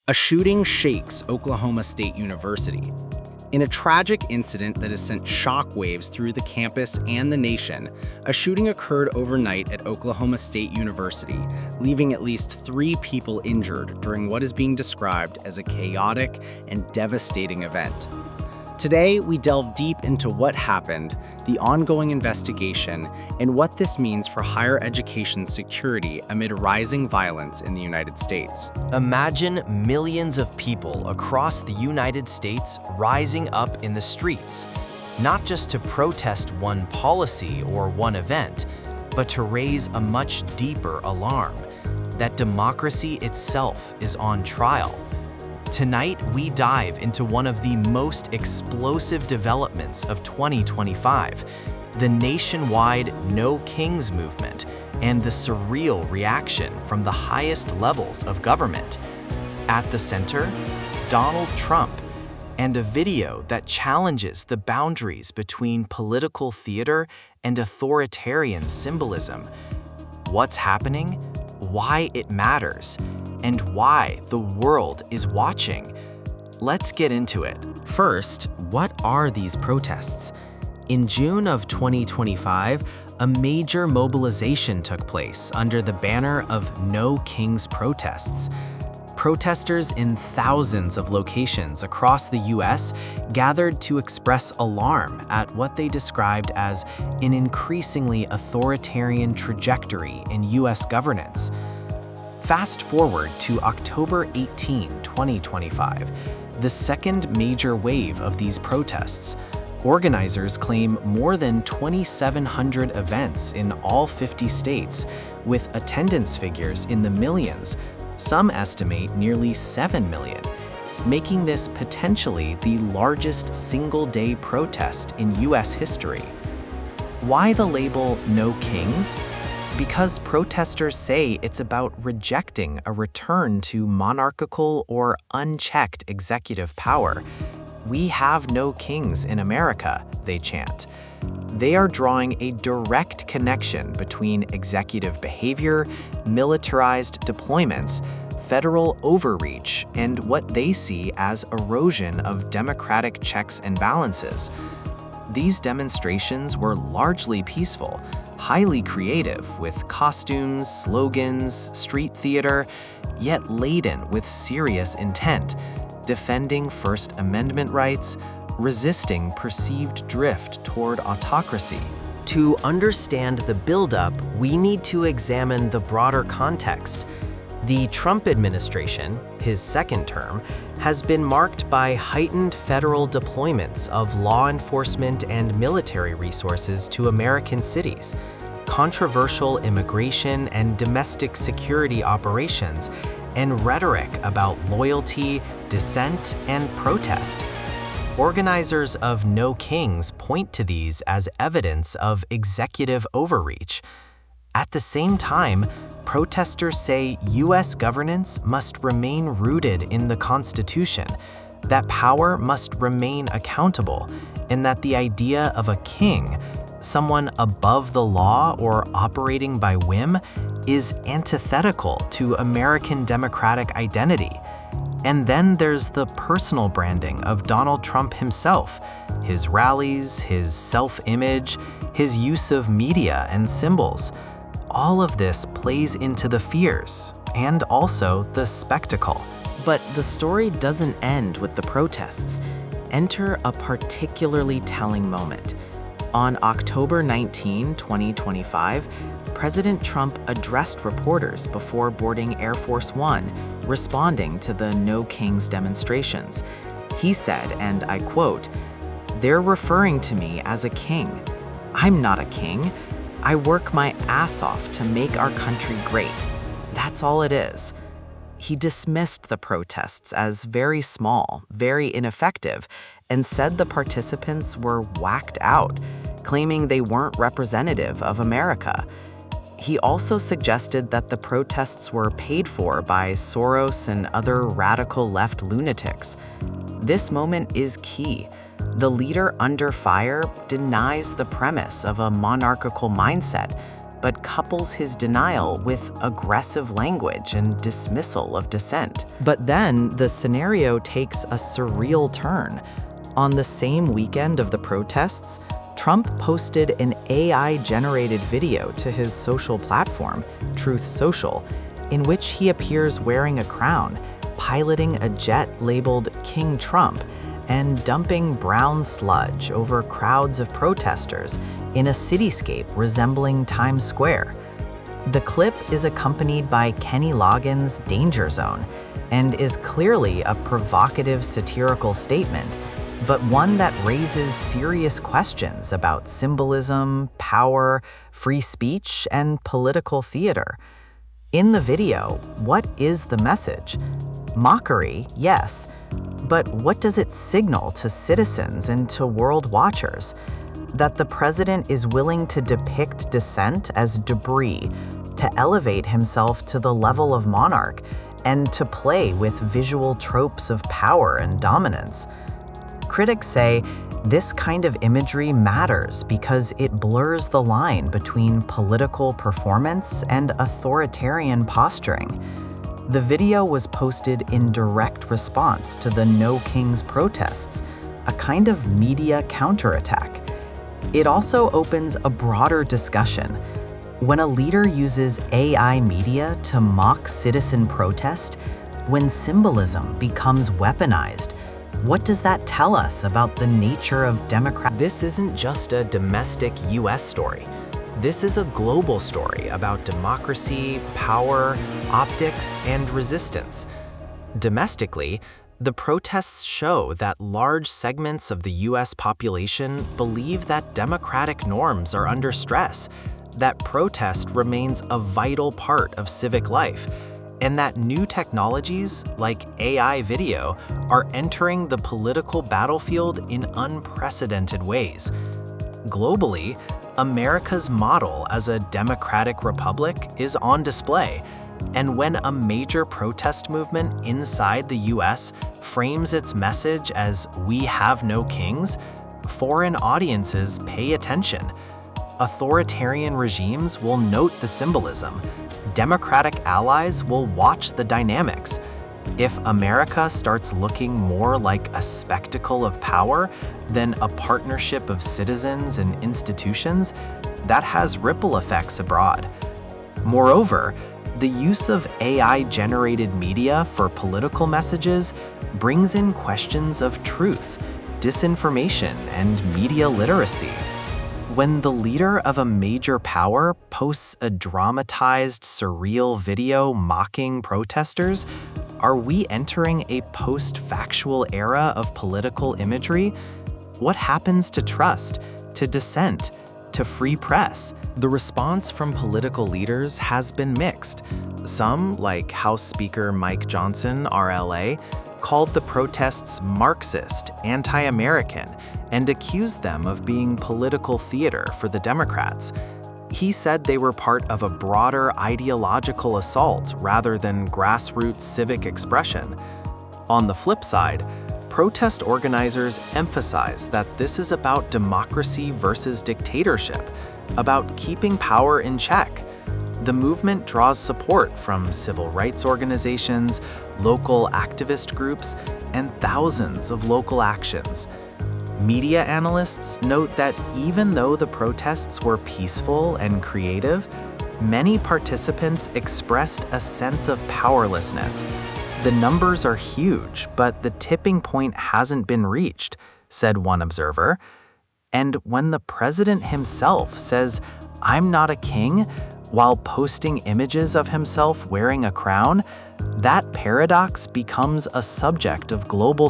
A shooting shakes Oklahoma State University. In a tragic incident that has sent shockwaves through the campus and the nation, a shooting occurred overnight at Oklahoma State University, leaving at least 3 people injured during what is being described as a chaotic and devastating event. Today, we delve deep into what happened, the ongoing investigation, and what this means for higher education security amid rising violence in the United States. Imagine millions of people across the United States rising up in the streets, not just to protest one policy or one event, but to raise a much deeper alarm that democracy itself is on trial. Tonight, we dive into one of the most explosive developments of 2025, the nationwide No Kings movement and the surreal reaction from the highest levels of government. At the center, Donald Trump, and a video that challenges the boundaries between political theater and authoritarian symbolism. What's happening? Why it matters? And why the world is watching. Let's get into it. First, what are these protests? In June of 2025, a major mobilization took place under the banner of No Kings protests. Protesters in thousands of locations across the U.S. gathered to express alarm at what they described as an increasingly authoritarian trajectory in U.S. governance. Fast forward to October 18, 2025, the second major wave of these protests. Organizers claim more than 2,700 events in all 50 states, with attendance figures in the millions. Some estimate nearly 7 million, making this potentially the largest single-day protest in U.S. history. Why the label No Kings? Because protesters say it's about rejecting a return to monarchical or unchecked executive power. We have no kings in America, they chant. They are drawing a direct connection between executive behavior, militarized deployments, federal overreach, and what they see as erosion of democratic checks and balances. These demonstrations were largely peaceful, highly creative, with costumes, slogans, street theater, yet laden with serious intent, defending First Amendment rights, resisting perceived drift toward autocracy. To understand the buildup, we need to examine the broader context. The Trump administration, his second term, has been marked by heightened federal deployments of law enforcement and military resources to American cities, controversial immigration and domestic security operations, and rhetoric about loyalty, dissent, and protest. Organizers of No Kings point to these as evidence of executive overreach. At the same time, protesters say U.S. governance must remain rooted in the Constitution, that power must remain accountable, and that the idea of a king, someone above the law or operating by whim, is antithetical to American democratic identity. And then there's the personal branding of Donald Trump himself, his rallies, his self-image, his use of media and symbols. All of this plays into the fears and also the spectacle. But the story doesn't end with the protests. Enter a particularly telling moment. On October 19, 2025, President Trump addressed reporters before boarding Air Force One, responding to the No Kings demonstrations. He said, and I quote, "They're referring to me as a king. I'm not a king. I work my ass off to make our country great. That's all it is." He dismissed the protests as very small, very ineffective, and said the participants were whacked out, claiming they weren't representative of America. He also suggested that the protests were paid for by Soros and other radical left lunatics. This moment is key. The leader under fire denies the premise of a monarchical mindset, but couples his denial with aggressive language and dismissal of dissent. But then the scenario takes a surreal turn. On the same weekend of the protests, Trump posted an AI-generated video to his social platform, Truth Social, in which he appears wearing a crown, piloting a jet labeled King Trump, and dumping brown sludge over crowds of protesters in a cityscape resembling Times Square. The clip is accompanied by Kenny Loggins' Danger Zone and is clearly a provocative satirical statement, but one that raises serious questions about symbolism, power, free speech, and political theater. In the video, what is the message? Mockery, yes, but what does it signal to citizens and to world watchers? That the president is willing to depict dissent as debris, to elevate himself to the level of monarch, and to play with visual tropes of power and dominance. Critics say this kind of imagery matters because it blurs the line between political performance and authoritarian posturing. The video was posted in direct response to the No Kings protests, a kind of media counterattack. It also opens a broader discussion. When a leader uses AI media to mock citizen protest, when symbolism becomes weaponized, what does that tell us about the nature of democracy? This isn't just a domestic US story. This is a global story about democracy, power, optics, and resistance. Domestically, the protests show that large segments of the US population believe that democratic norms are under stress, that protest remains a vital part of civic life, and that new technologies like AI video are entering the political battlefield in unprecedented ways. Globally, America's model as a democratic republic is on display, and when a major protest movement inside the US frames its message as "We have no kings," foreign audiences pay attention. Authoritarian regimes will note the symbolism. Democratic allies will watch the dynamics. If America starts looking more like a spectacle of power than a partnership of citizens and institutions, that has ripple effects abroad. Moreover, the use of AI-generated media for political messages brings in questions of truth, disinformation, and media literacy. When the leader of a major power posts a dramatized, surreal video mocking protesters, are we entering a post-factual era of political imagery? What happens to trust, to dissent, to free press? The response from political leaders has been mixed. Some, like House Speaker Mike Johnson, RLA, called the protests Marxist, anti-American, and accused them of being political theater for the Democrats. He said they were part of a broader ideological assault rather than grassroots civic expression. On the flip side, protest organizers emphasize that this is about democracy versus dictatorship, about keeping power in check. The movement draws support from civil rights organizations, local activist groups, and thousands of local actions. Media analysts note that even though the protests were peaceful and creative, many participants expressed a sense of powerlessness. The numbers are huge, but the tipping point hasn't been reached, said one observer. And when the president himself says, "I'm not a king," while posting images of himself wearing a crown, that paradox becomes a subject of global